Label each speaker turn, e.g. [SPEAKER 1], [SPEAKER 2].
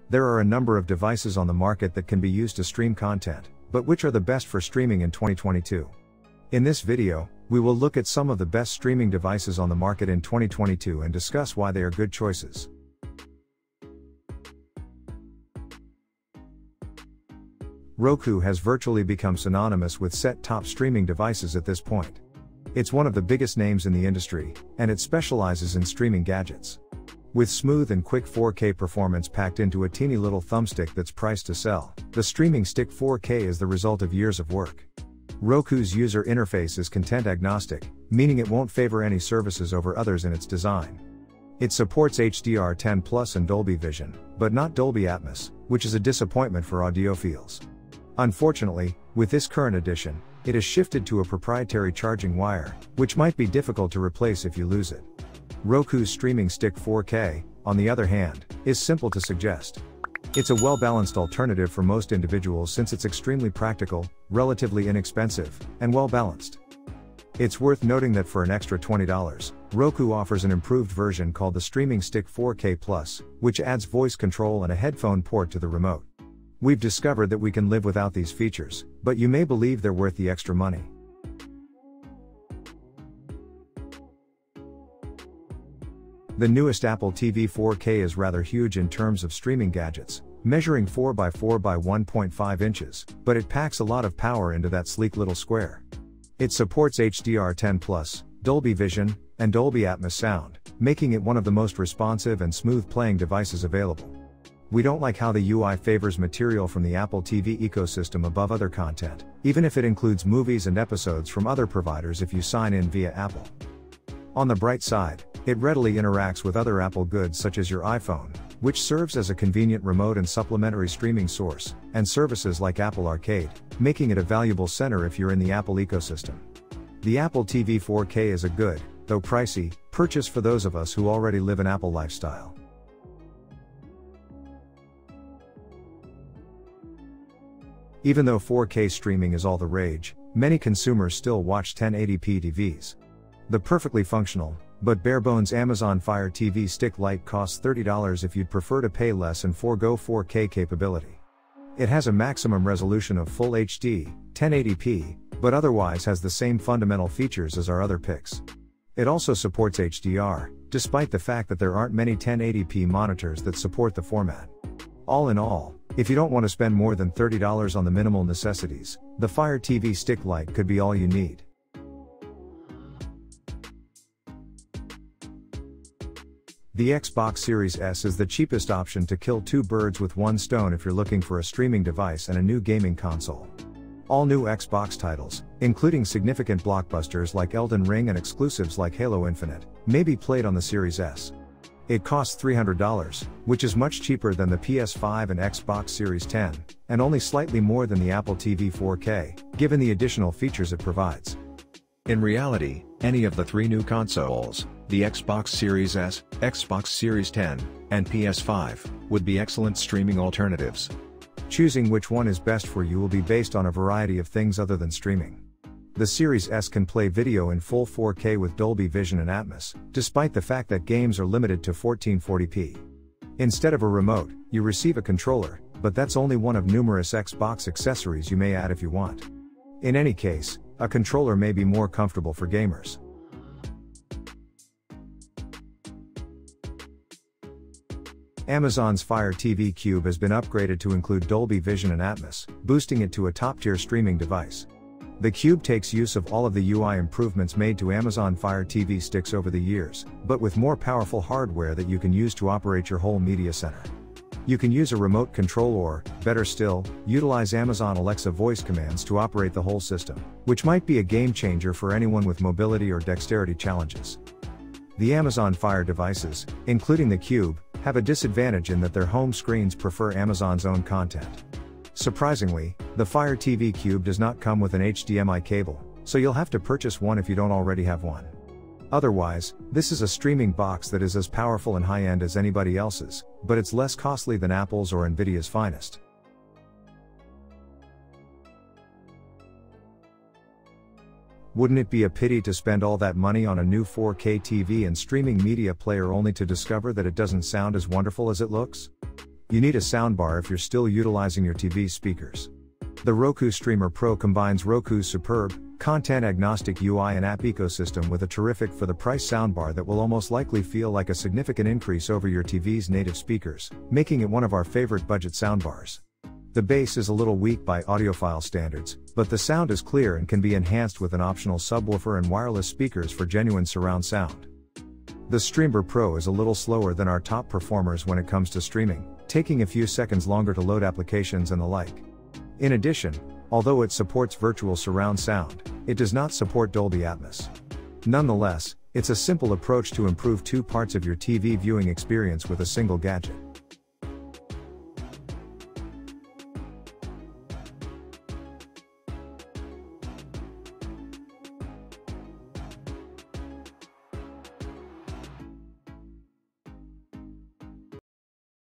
[SPEAKER 1] There are a number of devices on the market that can be used to stream content, but which are the best for streaming in 2022? In this video, we will look at some of the best streaming devices on the market in 2022 and discuss why they are good choices. Roku has virtually become synonymous with set-top streaming devices at this point. It's one of the biggest names in the industry, and it specializes in streaming gadgets. With smooth and quick 4K performance packed into a teeny little thumbstick that's priced to sell, the Streaming Stick 4K is the result of years of work. Roku's user interface is content agnostic, meaning it won't favor any services over others in its design. It supports HDR10+ and Dolby Vision, but not Dolby Atmos, which is a disappointment for audiophiles. Unfortunately, with this current edition, it has shifted to a proprietary charging wire, which might be difficult to replace if you lose it. Roku's Streaming Stick 4K, on the other hand, is simple to suggest. It's a well-balanced alternative for most individuals since it's extremely practical, relatively inexpensive, and well-balanced. It's worth noting that for an extra $20, Roku offers an improved version called the Streaming Stick 4K Plus, which adds voice control and a headphone port to the remote. We've discovered that we can live without these features, but you may believe they're worth the extra money. The newest Apple TV 4K is rather huge in terms of streaming gadgets, measuring 4x4 by 1.5 inches, but it packs a lot of power into that sleek little square. It supports HDR10+, Dolby Vision, and Dolby Atmos sound, making it one of the most responsive and smooth playing devices available. We don't like how the UI favors material from the Apple TV ecosystem above other content, even if it includes movies and episodes from other providers if you sign in via Apple. On the bright side, it readily interacts with other Apple goods such as your iPhone, which serves as a convenient remote and supplementary streaming source, and services like Apple Arcade, making it a valuable center if you're in the Apple ecosystem. The Apple TV 4K is a good, though pricey, purchase for those of us who already live an Apple lifestyle. Even though 4K streaming is all the rage, many consumers still watch 1080p TVs. The perfectly functional, but bare-bones Amazon Fire TV Stick Lite costs $30 if you'd prefer to pay less and forego 4K capability. It has a maximum resolution of Full HD, 1080p, but otherwise has the same fundamental features as our other picks. It also supports HDR, despite the fact that there aren't many 1080p monitors that support the format. All in all, if you don't want to spend more than $30 on the minimal necessities, the Fire TV Stick Lite could be all you need. The Xbox Series S is the cheapest option to kill two birds with one stone if you're looking for a streaming device and a new gaming console. All new Xbox titles, including significant blockbusters like Elden Ring and exclusives like Halo Infinite, may be played on the Series S. It costs $300, which is much cheaper than the PS5 and Xbox Series X, and only slightly more than the Apple TV 4K, given the additional features it provides.
[SPEAKER 2] In reality, any of the three new consoles, the Xbox Series S, Xbox Series X, and PS5, would be excellent streaming alternatives.
[SPEAKER 1] Choosing which one is best for you will be based on a variety of things other than streaming. The Series S can play video in full 4K with Dolby Vision and Atmos, despite the fact that games are limited to 1440p. Instead of a remote, you receive a controller, but that's only one of numerous Xbox accessories you may add if you want. In any case, a controller may be more comfortable for gamers. Amazon's Fire TV Cube has been upgraded to include Dolby Vision and Atmos, boosting it to a top-tier streaming device. The Cube takes use of all of the UI improvements made to Amazon Fire TV sticks over the years, but with more powerful hardware that you can use to operate your whole media center. You can use a remote control or, better still, utilize Amazon Alexa voice commands to operate the whole system, which might be a game changer for anyone with mobility or dexterity challenges. The Amazon Fire devices, including the Cube, have a disadvantage in that their home screens prefer Amazon's own content. Surprisingly, the Fire TV Cube does not come with an HDMI cable, so you'll have to purchase one if you don't already have one. Otherwise, this is a streaming box that is as powerful and high-end as anybody else's, but it's less costly than Apple's or Nvidia's finest. Wouldn't it be a pity to spend all that money on a new 4K TV and streaming media player only to discover that it doesn't sound as wonderful as it looks? you need a soundbar if you're still utilizing your TV's speakers. The Roku Streambar Pro combines Roku's superb, content-agnostic UI and app ecosystem with a terrific for-the-price soundbar that will almost likely feel like a significant increase over your TV's native speakers, making it one of our favorite budget soundbars. The bass is a little weak by audiophile standards, but the sound is clear and can be enhanced with an optional subwoofer and wireless speakers for genuine surround sound. The Streambar Pro is a little slower than our top performers when it comes to streaming, taking a few seconds longer to load applications and the like. In addition, although it supports virtual surround sound, it does not support Dolby Atmos. Nonetheless, it's a simple approach to improve two parts of your TV viewing experience with a single gadget.